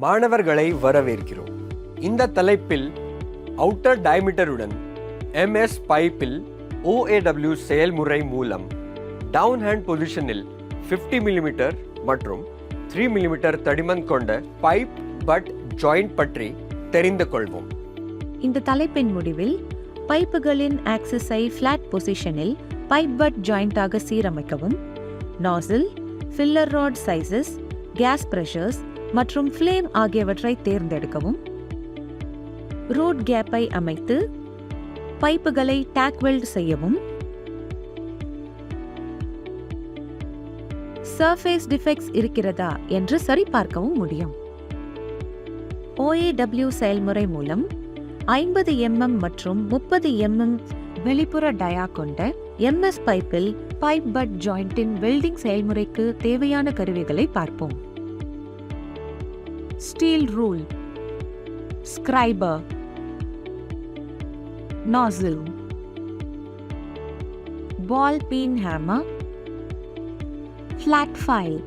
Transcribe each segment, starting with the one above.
மாணவர்களை வரவேற்கிறோம். இந்த தலைப்பில் அவுட்டர் டயமீட்டருடன் எம்எஸ் பைப்பில் OAW செயல்முறை மூலம் டவுன் ஹேண்ட் பொசிஷனில் 50 mm மற்றும் 3 mm தடிமன் கொண்ட பைப் பட் ஜாயிண்ட் பற்றி தெரிந்து கொள்வோம். இந்த தலைப்பின் முடிவில் பைப்புகளின் ஆக்சிஸை ஃபிளாட் பொசிஷனில் பைப் பட் ஜாயிண்டாக சீரமைக்கவும், nozzle, filler rod sizes, gas pressures மற்றும் ஃப்ளேம் ஆகியவற்றை தேர்ந்தெடுக்கவும், ரூட் கேப்பை அமைத்து பைப்புகளை டேக் வெல்ட் செய்யவும், சர்ஃபேஸ் டிஃபெக்ட்ஸ் இருக்கிறதா என்று சரிபார்க்கவும் முடியும். OAW செயல்முறை மூலம் 50 mm மற்றும் 30 mm வெளிப்புற டயா கொண்ட MS பைப்பில் பைப் பட் ஜாயிண்டின் வெல்டிங் செயல்முறைக்கு தேவையான கருவிகளை பார்ப்போம். Steel rule, scriber, nozzle, ball peen hammer, flat file,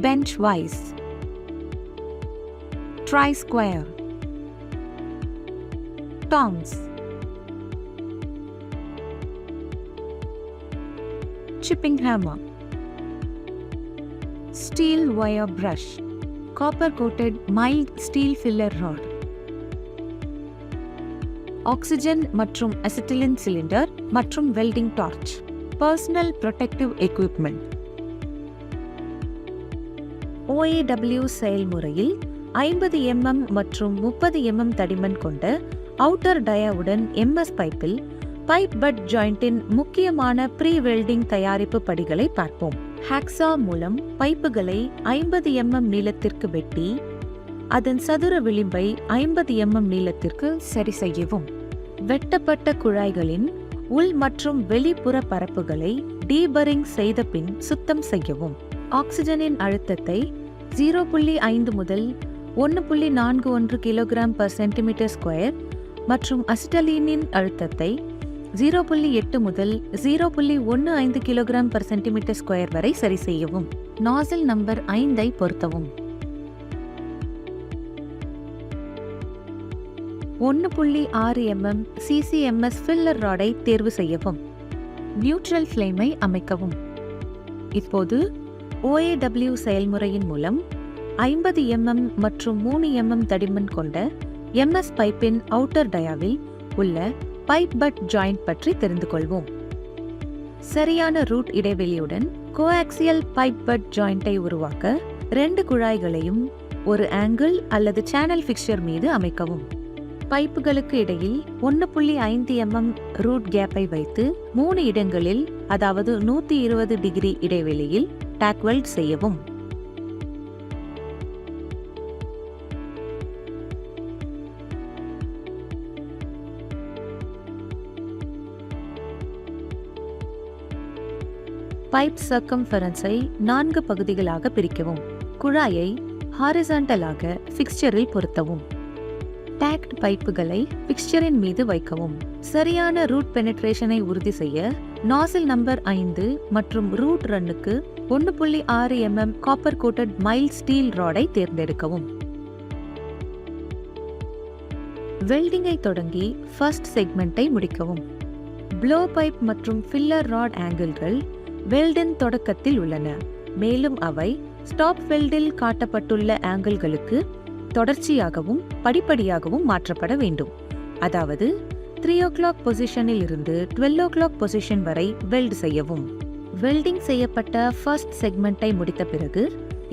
bench vise, tri-square, tongs, chipping hammer, steel wire brush, copper coated mild steel filler rod, oxygen மற்றும் acetylene cylinder மற்றும் welding torch, personal protective equipment. OAW செயல்முறையில் 50 mm மற்றும் 30 mm தடிமன் கொண்ட outer டயாவுடன் MS பைப்பில் pipe but ஜாயிண்டின் முக்கியமான pre welding தயாரிப்பு படிகளை பார்ப்போம். ஹாக்ஸா மூலம் பைப்புகளை 50 mm நீளத்திற்கு வெட்டி அதன் சதுர விளிம்பை 50 mm நீளத்திற்கு சரி செய்யவும். வெட்டப்பட்ட குழாய்களின் உள் மற்றும் வெளிப்புற பரப்புகளை டீபரிங் செய்த பின் சுத்தம் செய்யவும். ஆக்சிஜனின் அழுத்தத்தை 0.5 முதல் 1.41 kg/cm² மற்றும் அசிட்டலீனின் அழுத்தத்தை 0.8 முதல் 0.15 kg/cm² வரை சரி செய்யவும். நாசில் நம்பர் 5 பொருத்தவும். 1.6 mm CCMS ஃபில்லர் ராடை தேர்வு செய்யவும். நியூட்ரல் ஃப்ளேமை அமைக்கவும். இப்போது OAW செயல்முறையின் மூலம் 50 mm மற்றும் 3 mm தடிமன் கொண்ட MS பைப்பின் அவுட்டர் டயாவில் உள்ள பைப் பட் ஜாயிண்ட் பற்றி தெரிந்து கொள்வோம். சரியான ரூட் இடைவெளியுடன் கோஆக்சியல் பைப் பட் ஜாயிண்டை உருவாக்க 2 குழாய்களையும் ஒரு ஆங்கிள் அல்லது சேனல் ஃபிக்சர் மீது அமைக்கவும். பைப்புகளுக்கு இடையில் 1.5 mm ரூட் கேப்பை வைத்து 3 இடங்களில், அதாவது 120 டிகிரி இடைவெளியில் டேக் வெல்ட் செய்யவும். பைப் சர்க்கம்ஃபரன்ஸை 4 பகுதிகளாக பிரிக்கவும். குழாயை ஹாரிசான்டலாக ஃபிக்ஸ்சரில் பொருத்தவும். டேக்ட் பைப்புகளை ஃபிக்ஸ்சரின் மீது வைக்கவும். சரியான ரூட் பெனிட்ரேஷனை உறுதி செய்ய நாசில் நம்பர் 5 மற்றும் ரூட் ரன்னுக்கு 1.6 mm copper coated mild steel ராடை தேர்ந்தெடுக்கவும். வெல்டிங்கை தொடங்கி ஃபர்ஸ்ட் செக்மெண்டை முடிக்கவும். ப்ளோ பைப் மற்றும் ஃபில்லர் ராட் ஆங்கிள்கள் வெல்டின் தொடக்கத்தில் உள்ளன, மேலும் அவை ஸ்டாப் வெல்டில் காட்டப்பட்டுள்ள ஆங்கிள்களுக்கு தொடர்ச்சியாகவும் படிப்படியாகவும் மாற்றப்பட வேண்டும். அதாவது 3 o'clock பொசிஷனில் இருந்து 12 o'clock பொசிஷன் வரை வெல்ட் செய்யவும். வெல்டிங் செய்யப்பட்ட ஃபர்ஸ்ட் செக்மெண்டை முடித்த பிறகு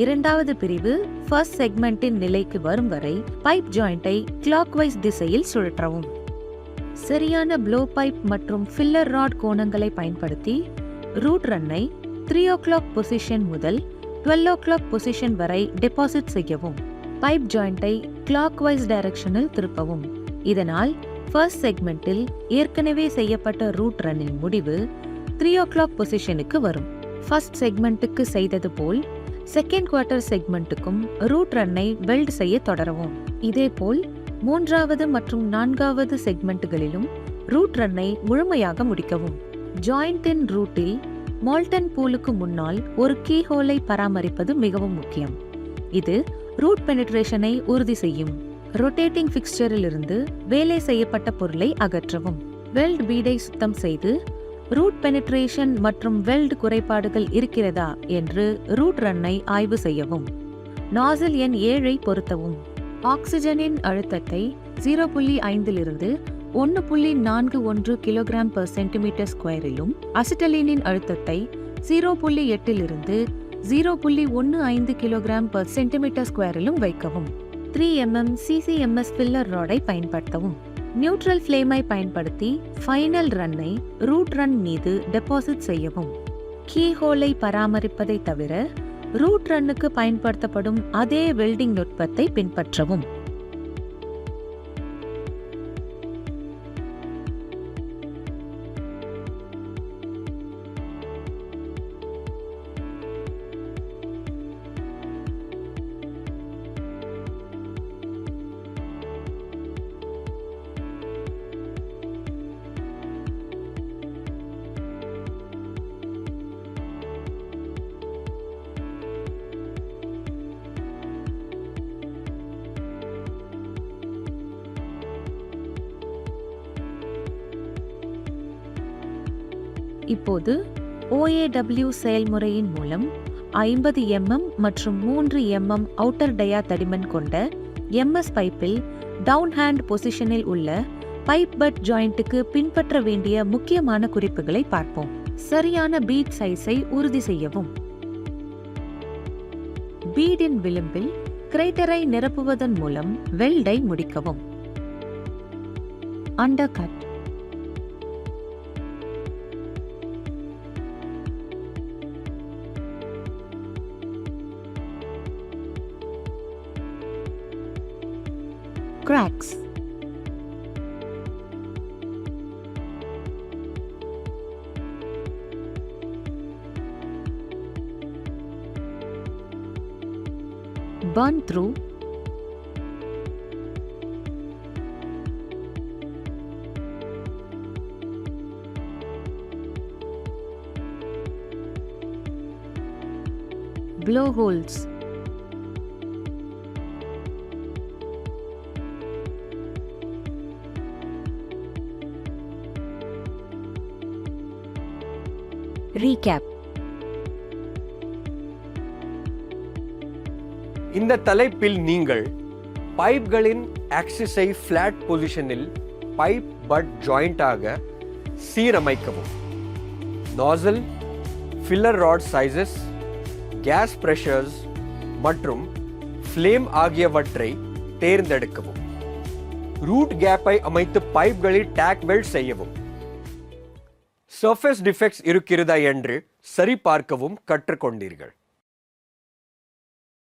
இரண்டாவது பிரிவு ஃபர்ஸ்ட் செக்மெண்டின் நிலைக்கு வரும் வரை பைப் ஜாயிண்டை கிளாக்வைஸ் திசையில் சுழற்றவும். சரியான ப்ளோ பைப் மற்றும் ஃபில்லர் ராட் கோணங்களை பயன்படுத்தி ரூட் ரன்னை 3 o'clock பொசிஷன் முதல் 12 o'clock பொசிஷன் வரை டெபாசிட் செய்யவும். பைப் ஜாயிண்டை கிளாக்வைஸ் டைரக்ஷனில் திருப்பவும். இதனால் ஃபர்ஸ்ட் செக்மெண்டில் ஏற்கனவே செய்யப்பட்ட ரூட் ரன்னின் முடிவு 3 o'clock பொசிஷனுக்கு வரும். ஃபர்ஸ்ட் செக்மெண்ட்டுக்கு செய்தது போல் செகண்ட் குவார்ட்டர் செக்மெண்ட்டுக்கும் ரூட் ரன்னை வெல்ட் செய்ய தொடரவும். இதேபோல் 3வது மற்றும் 4வது செக்மெண்ட்டுகளிலும் ரூட் ரன்னை முழுமையாக முடிக்கவும். ஜாயிண்டின் ரூட்டில் மால்டன் பூலுக்கு முன்னால் ஒரு கீஹோலை பராமரிப்பது மிகவும் முக்கியம். இது ரூட் பெனிட்ரேஷனை உறுதி செய்யும். ரொட்டேட்டிங் ஃபிக்ஸ்சரிலிருந்து வேலை செய்யப்பட்ட பொருளை அகற்றவும். வெல்ட் பீடை சுத்தம் செய்து ரூட் பெனிட்ரேஷன் மற்றும் வெல்ட் குறைபாடுகள் இருக்கிறதா என்று ரூட் ரன்னை ஆய்வு செய்யவும். நாசில் எண் 7ஐ பொருத்தவும். ஆக்சிஜனின் அழுத்தத்தை 0.5 1.41 கிலோகிராம் per சென்டிமீட்டர் ஸ்கொயரிலும், அசிட்டலீனின் அழுத்தத்தை 0.8 0.15 கிலோகிராம் per சென்டிமீட்டர் ஸ்கொயரிலும் வைக்கவும். 3 mm CCMS ஃபில்லர் ராடை பயன்படுத்தவும். நியூட்ரல் ஃப்ளேமை பயன்படுத்தி ஃபைனல் ரன்னை ரூட் ரன் மீது டெபாசிட் செய்யவும். கீஹோலை பராமரிப்பதை தவிர ரூட் ரன்னுக்கு பயன்படுத்தப்படும் அதே வெல்டிங் நுட்பத்தை பின்பற்றவும். இப்போது OAW செயல்முறையின் மூலம் 50 mm மற்றும் 3 mm அவுட்டர் டயா தடிமன் கொண்ட MS பைப்பில் டவுன் ஹேண்ட் பொசிஷனில் உள்ள பைப் பட் ஜாயிண்ட்டுக்கு பின்பற்ற வேண்டிய முக்கியமான குறிப்புகளை பார்ப்போம். சரியான பீட் சைஸை உறுதி செய்யவும். பீடின் விளிம்பில் கிரைட்டரை நிரப்புவதன் மூலம் வெல்டை முடிக்கவும். Undercut. Cracks. Burn through. Blow holes. Recap. இந்த தலைப்பில் நீங்கள் பைப்களின் ஆக்சிஸை ஃபிளாட் பொசிஷனில் பைப் பட் ஜாயிண்டாக சீரமைக்கவும். Nozzle, filler rod sizes, gas pressures மற்றும் ஃப்ளேம் ஆகியவற்றை தேர்ந்தெடுக்கவும். ரூட் கேப்பை அமைத்து பைப்களில் டேக் வெல்ட் செய்யவும். சர்ஃபேஸ் டிஃபெக்ட்ஸ் இருக்கிறதா என்று சரிபார்க்கவும் கற்றுக்கொண்டீர்கள்.